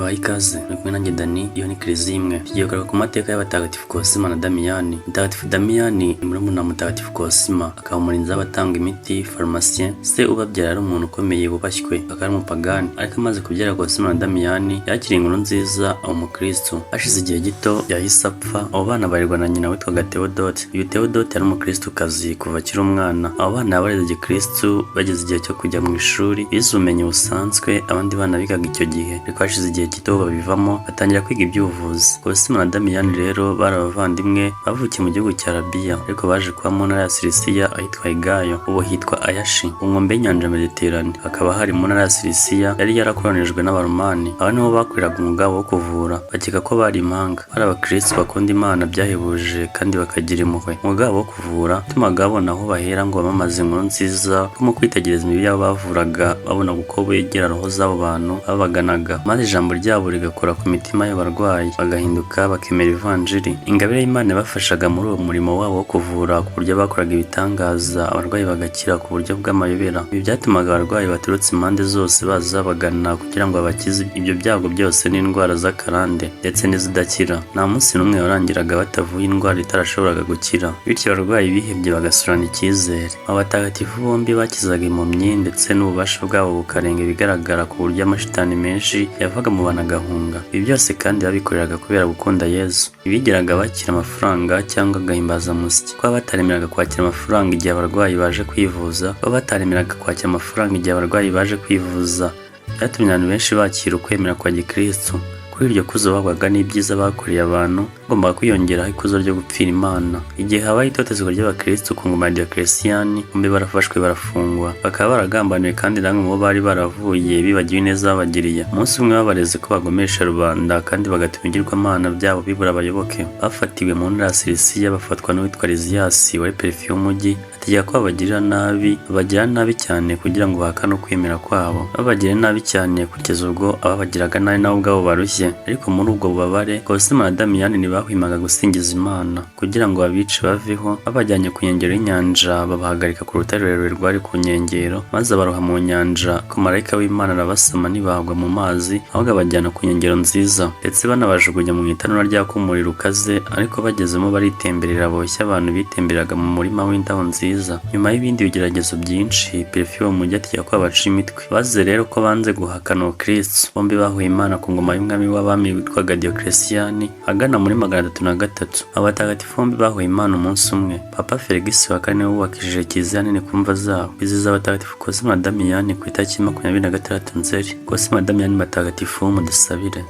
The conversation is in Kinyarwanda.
Baha ikaze uri kumwe nanjye Dani, iyo ni Kiliziya imwe. Tugiye kureba ku mateka y'abatagatifu Cosima na Damiyani. Mutagatifu Damiyani ni murumuna wa Mutagatifu Cosima, akaba umurinzi w'abatanga imiti, pharmacien. Se ubabyara yari umuntu ukomeye wubashywe, akaba ari umupagani. Ariko amaze kubyara Cosima na Damiyani, yakiriye inkuru nziza aba umukristo. Hashize igihe gito yahise apfa. Abo bana barirwa na nyina witwaga Theodote. Uyu Theodote yari umukristokazi kuva akiri umwana. Abo bana bareze gikristo bageze igihe cyo kujya mu ishuri, bize ubumenyi busanzwe abandi bana bigaga icyo gihe. Ariko hashize igihe gito babivamo batangira kwiga iby'ubuvuzi. Cosima na Damiyani rero bari abavandimwe bavukiye mu gihugu cya Arabiya, ariko baje kuba mu ntara ya Silisiya ahitwa Igayo, ubu hitwa Ayashi, ku nkombe y'inyanja Mediterane. Hakaba hari mu ntara ya Silisiya yari yarakoronijwe n'Abaromani. Aba nibo bakoreraga umwuga wo kuvura, bakeka ko bari impanga. Bari abakristo bakunda Imana byahebuje kandi bakagira impuhwe. Umwuga wo kuvura utumaga babona aho bahera ngo bamamaze inkuru nziza, ko mu kwitegereza imibiri y'abo bavuraga babona uko begera roho z'abo bantu babaganaga, maze ijambo ryabo rigakora ku mitima y'abarwayi bagahinduka bakemera ivanjiri. Ingabire y'Imana yabafashaga muri uwo murimo wabo wo kuvura, ku buryo bakoraga ibitangaza abarwayi bagakira ku buryo bw'amayobera. Ibi byatumaga abarwayi baturutse impande zose baza bagana kugira ngo babakize ibyo byago byose n'indwara z'akarande ndetse n'izidakira. Nta munsi n'umwe warangiraga batavuye indwara itarashoboraga gukira, bityo abarwayi bihebye bagasurana icyizere. Abo batagatifu bombi bakizaga impumyi, ndetse n'ububasha bwabo bukarenga ibigaragara, ku buryo amashitani menshi yavaga mu bantu agahunga. Ibi byose kandi babikoreraga kubera gukunda Yezu. Ntibigeraga bakira amafaranga cyangwa agahimbazamusyi, kuko bataremeraga kwakira amafaranga igihe abarwayi baje kwivuza. Byatumye abantu benshi bakira ukwemera kwa gikristo. Kuri iryo kuzo babwaga n'ibyiza bakoreye abantu, bagombaga kwiyongeraho ikuzo ryo gupfira Imana. Igihe habaye itotezwa ry'abakristo ku ngoma ya Diocletian, bombi barafashwe barafungwa, bakaba baragambaniwe kandi namwe mu bo bari baravuye bibagiwe ineza babagiriye. Umunsi umwe babareze ko bagomesha rubanda kandi bagatuma ibigirwamana byabo bibura abayoboke. Bafatiwe mu ntara ya Silisiya, bafatwa n'uwitwa Liziyasi wari perefe y'umujyi, ategeka ko babagirira nabi cyane kugira ngo bahakane ukwemera kwabo. Babagirira nabi cyane kugeza ubwo ababagiraga nabi nabo ubwabo barushye. Ariko muri ubwo bubabare, Cosima na Damiyani ntibahwimaga gusingiza Imana kugira ngo babice baveho. Babajyanye ku nkengero y'inyanja, babahagarika ku rutare rurerure rwari ku nkengero, maze baroha mu nyanja. Ko marayika w'Imana arabasama ntibagwa mu mazi, ahubwo abajyana ku nkengero nziza, ndetse banabajugunya mu itanura ryaka umuriro ukaze. Ariko bagezemo baritemberera, boshya abantu bitembereraga mu murima w'indabo nziza. Nyuma y'ibindi bigeragezo byinshi, perefe wo mu mujyi ategeka ko babaca imitwe. Bazize rero ko banze guhakana ubukristo. Bombi bahuye Imana ku ngoma y'umwami w'abami witwaga Diocletian agana muri 303. Abatagatifu bombi bahuye Imana umunsi umwe. Papa Felix wa kane wubakishije kiliziya nini ku mva zabo. Biziza abatagatifu Cosima na Damiyani ku itariki 26 Nzeri. Cosima na Damiyani batagatifu mudusabire.